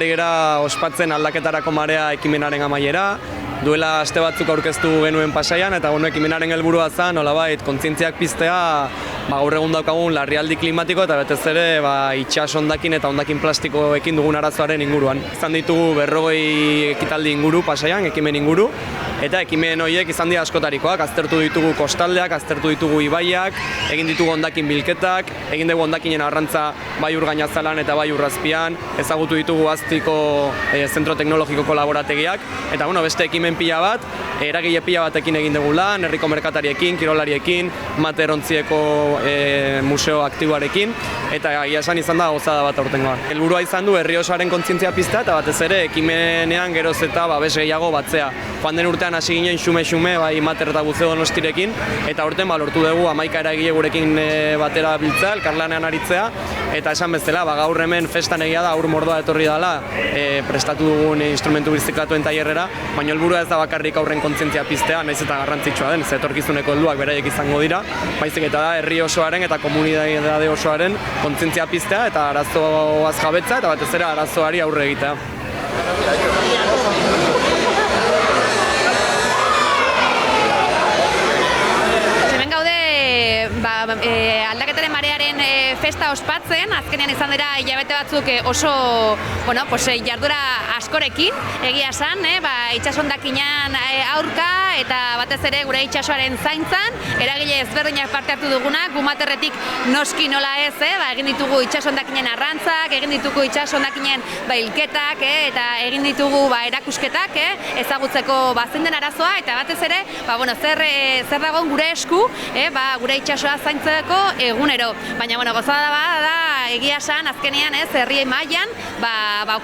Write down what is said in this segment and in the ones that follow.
ari gera ospatzen aldaketarako marea ekimenaren amaiera. Duela aste batzuk aurkeztu genuen Pasaian, eta ekimenaren helburua zen, nolabait, kontzientziak piztea, gaur egun daukagun larrialdi klimatiko eta betez ere itsas hondakin eta hondakin plastikoekin dugun arazoaren inguruan. Izan ditugu 40 ekitaldi inguru Pasaian, ekimen inguru, eta ekimen horiek izan dira askotarikoak, aztertu ditugu kostaldeak, aztertu ditugu ibaiak, egin ditugu hondakin bilketak, egin dugu hondakinen arrantza bai Urgainazalan eta bai Urrazpian, ezagutu ditugu Aztiko zentro teknologikoko laborategiak, eta beste ekimen pila bat, eragile pila batekin egin dugu lan, herriko merkatariekin, kirolariekin, Materontzieko museo aktiboarekin, eta egia esan izan da gozada bat aurtengoa. Helburua izan du herri osoaren kontzientzia piztea eta batez ere ekimenean geroz eta babes gehiago batzea. Joan den urtean hasi ginen xume-xume, bai Mater eta Buzeo Donostirekin, eta aurten lortu dugu 11 eragile gurekin batera biltzea, elkarlanean aritzea, eta esan bezala, gaur hemen festan egia da, aur mordoa etorri dela, prestatu dugun instrumentu birziklatuen tailerrera, baina helburua ez da bakarrik aurren kontzientzia piztea, nahiz eta garrantzitsua den, etorkizuneko helduak beraiek izango dira, baizik eta da herri osoaren eta komunitate osoaren kontzientzia piztea eta arazoaz jabetza eta batez ere arazoari aurre egitea. Hemen gaude aldaketaren marearen festa ospatzen, azkenean izan dira hilabete batzuk oso jardura askorekin, egia esan, itsashondakinean aurka eta batez ere gure itsasoaren zaintzan, eragile ezberdinak parte hartu dugunak, Gumaterretik noski nola ez, egin ditugu itsashondakinen arrantzak, egin ditugu itsashondakinen hilketak eta egin ditugu erakusketak ezagutzeko zein den arazoa eta batez ere zer dagoen gure esku gure itsasoa zaintzeko egunero. Baina gozada da egia esan azkenean herri mailan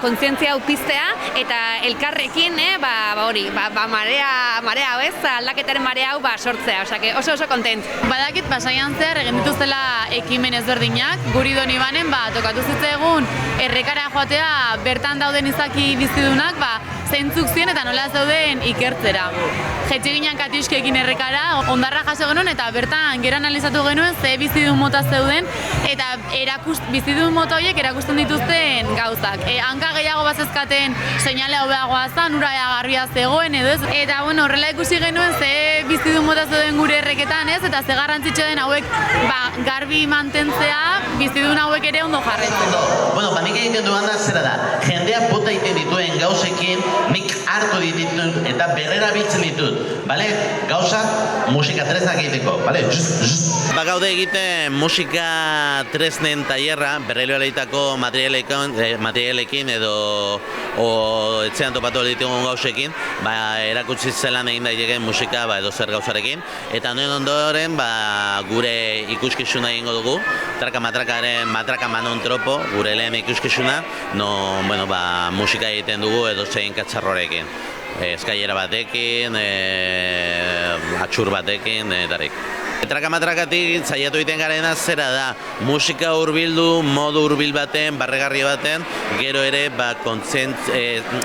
kontzientzia hau piztea eta elkarrekin marea hau aldaketaren marea hau sortzea, oso kontent. Badakit Pasaian zehar egin dituztela ekimen ezberdinak, guri Donibanen tokatu zitzaigun errekara joatea bertan dauden izaki bizidunak zeintzuk ziren eta nola zauden ikertzera. Jetxe ginen Katiuskekin errekara, hondarra jaso genuen eta bertan gero analizatu genuen ze bizidun mota zeuden eta bizidun mota horiek erakusten dituzten gauzak. Hanka gehiago bazezkaten seinale hobeagoa zen, ura garbia zegoen edo ez. Eta horrela ikusi genuen ze bizidun mota zeuden gure erreketan ez, eta ze garrantzitsu den hauek garbi mantentzea, bizidun hauek ere ondo jarraitzen. Nik egiten duan da zera da, jendeak bota egiten dituen gauzekin, nik hartu ditut eta berrera biltzen ditut, gauzak musika tresnak egiteko, Gaude egiten musika tresnen tailerra, berrailualeitako materialekin edo etxean topatu ditugun gauzekin, erakutsi zelan egin daiteken musika edo zer gauzarekin, eta honen ondoren gure ikuskizuna egingo dugu, Matraka Manon Tropo, gure lehen ikuskizuna, musika egiten dugu edo zein katxarrorekin. Eskailera batekin, atxur batekin, etarik. Matrakatik saiatu egiten garena zera da, musika hurbildu, modu hurbil baten, barregarri baten, gero ere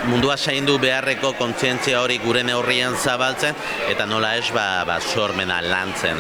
mundua zaindu beharreko kontzientzia hori gure neurrian zabaltzen, eta nola ez sormena lantzen.